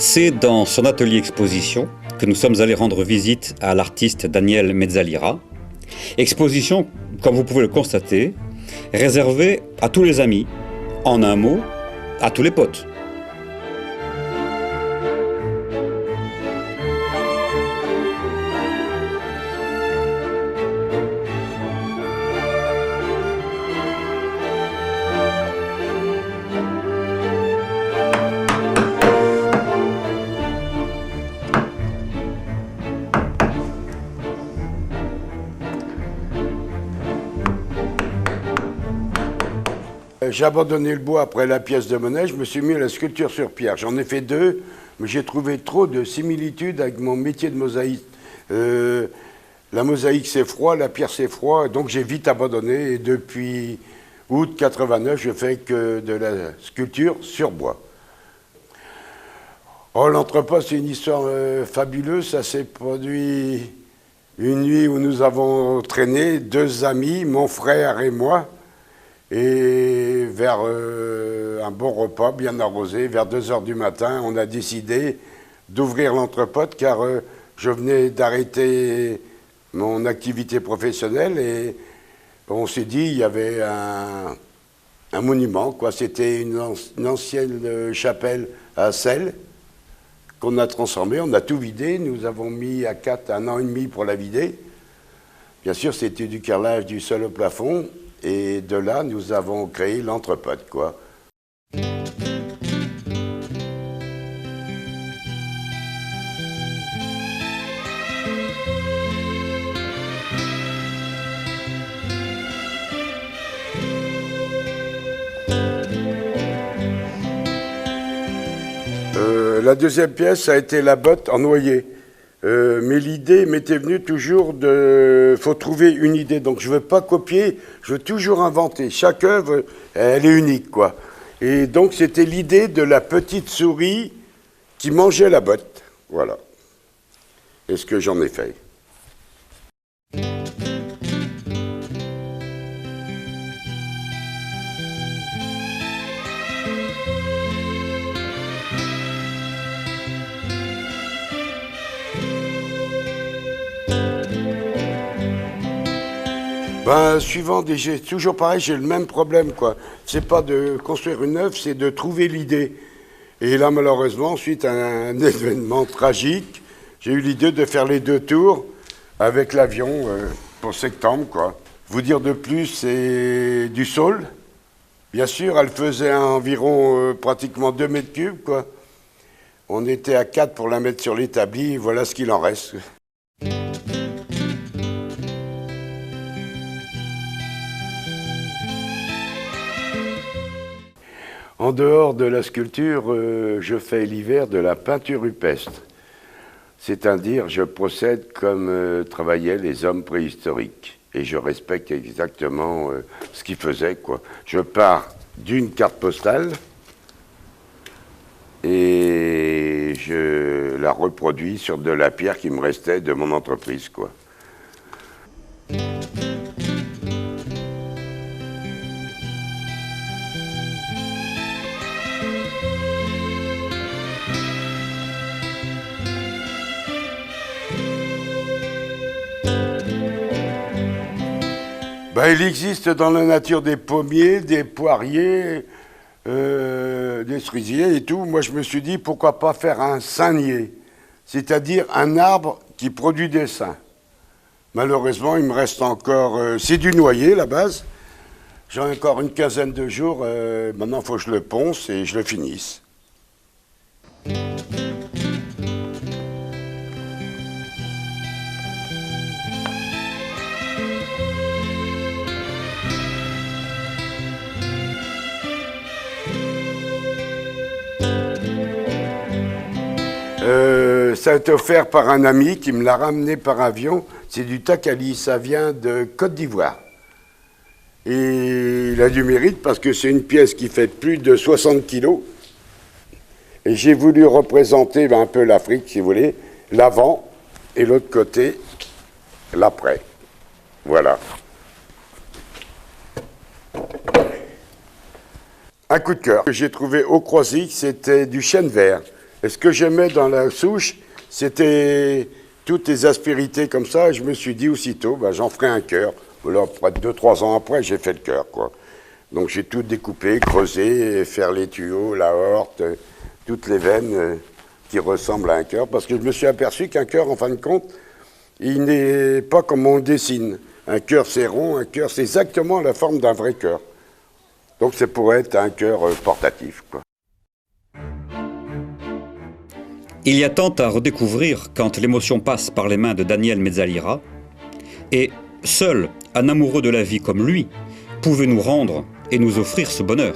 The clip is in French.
C'est dans son atelier exposition que nous sommes allés rendre visite à l'artiste Daniel Mezzalira. Exposition, comme vous pouvez le constater, réservée à tous les amis, en un mot, à tous les potes. J'ai abandonné le bois après la pièce de monnaie, je me suis mis à la sculpture sur pierre. J'en ai fait deux, mais j'ai trouvé trop de similitudes avec mon métier de mosaïque. La mosaïque c'est froid, la pierre c'est froid, donc j'ai vite abandonné. Et depuis août 89, je fais que de la sculpture sur bois. Oh, l'entrepôt, c'est une histoire fabuleuse. Ça s'est produit une nuit où nous avons traîné, deux amis, mon frère et moi. Et vers un bon repas bien arrosé, vers 2 heures du matin, on a décidé d'ouvrir l'entrepôt car je venais d'arrêter mon activité professionnelle et on s'est dit il y avait un monument, quoi. C'était une ancienne chapelle à sel qu'on a transformée, on a tout vidé, nous avons mis à 1 an et demi pour la vider. Bien sûr, c'était du carrelage du sol au plafond. Et de là, nous avons créé l'entrepôt, quoi. La deuxième pièce, ça a été la botte en noyer. Mais l'idée m'était venue toujours faut trouver une idée. Donc je ne veux pas copier, je veux toujours inventer. Chaque œuvre, elle est unique, quoi. Et donc c'était l'idée de la petite souris qui mangeait la botte. Voilà. Et ce que j'en ai fait. Suivant j'ai toujours pareil, j'ai le même problème, quoi. C'est pas de construire une œuvre, c'est de trouver l'idée. Et là, malheureusement, suite à un événement tragique, j'ai eu l'idée de faire les 2 tours avec l'avion pour septembre, quoi. Vous dire de plus, c'est du saule. Bien sûr, elle faisait environ pratiquement 2 mètres cubes, quoi. On était à 4 pour la mettre sur l'établi, voilà ce qu'il en reste. En dehors de la sculpture, je fais l'hiver de la peinture rupestre. C'est-à-dire, je procède comme travaillaient les hommes préhistoriques. Et je respecte exactement ce qu'ils faisaient, quoi. Je pars d'une carte postale et je la reproduis sur de la pierre qui me restait de mon entreprise, quoi. Il existe dans la nature des pommiers, des poiriers, des cerisiers et tout. Moi, je me suis dit, pourquoi pas faire un saignier, c'est-à-dire un arbre qui produit des sains. Malheureusement, il me reste encore... c'est du noyer, la base. J'ai encore une quinzaine de jours. Maintenant, il faut que je le ponce et je le finisse. Ça a été offert par un ami qui me l'a ramené par avion. C'est du Takali, ça vient de Côte d'Ivoire. Et il a du mérite parce que c'est une pièce qui fait plus de 60 kilos. Et j'ai voulu représenter un peu l'Afrique, si vous voulez, l'avant et l'autre côté, l'après. Voilà. Un coup de cœur que j'ai trouvé au Croisic, c'était du chêne vert. Et ce que j'aimais dans la souche, c'était toutes les aspérités comme ça. Et je me suis dit aussitôt, ben, j'en ferai un cœur. Alors, 2-3 ans après, j'ai fait le cœur, quoi. Donc j'ai tout découpé, creusé, faire les tuyaux, la horte, toutes les veines qui ressemblent à un cœur. Parce que je me suis aperçu qu'un cœur, en fin de compte, il n'est pas comme on le dessine. Un cœur, c'est rond, un cœur, c'est exactement la forme d'un vrai cœur. Donc c'est pour être un cœur portatif, quoi. Il y a tant à redécouvrir quand l'émotion passe par les mains de Daniel Mezzalira, et seul un amoureux de la vie comme lui pouvait nous rendre et nous offrir ce bonheur.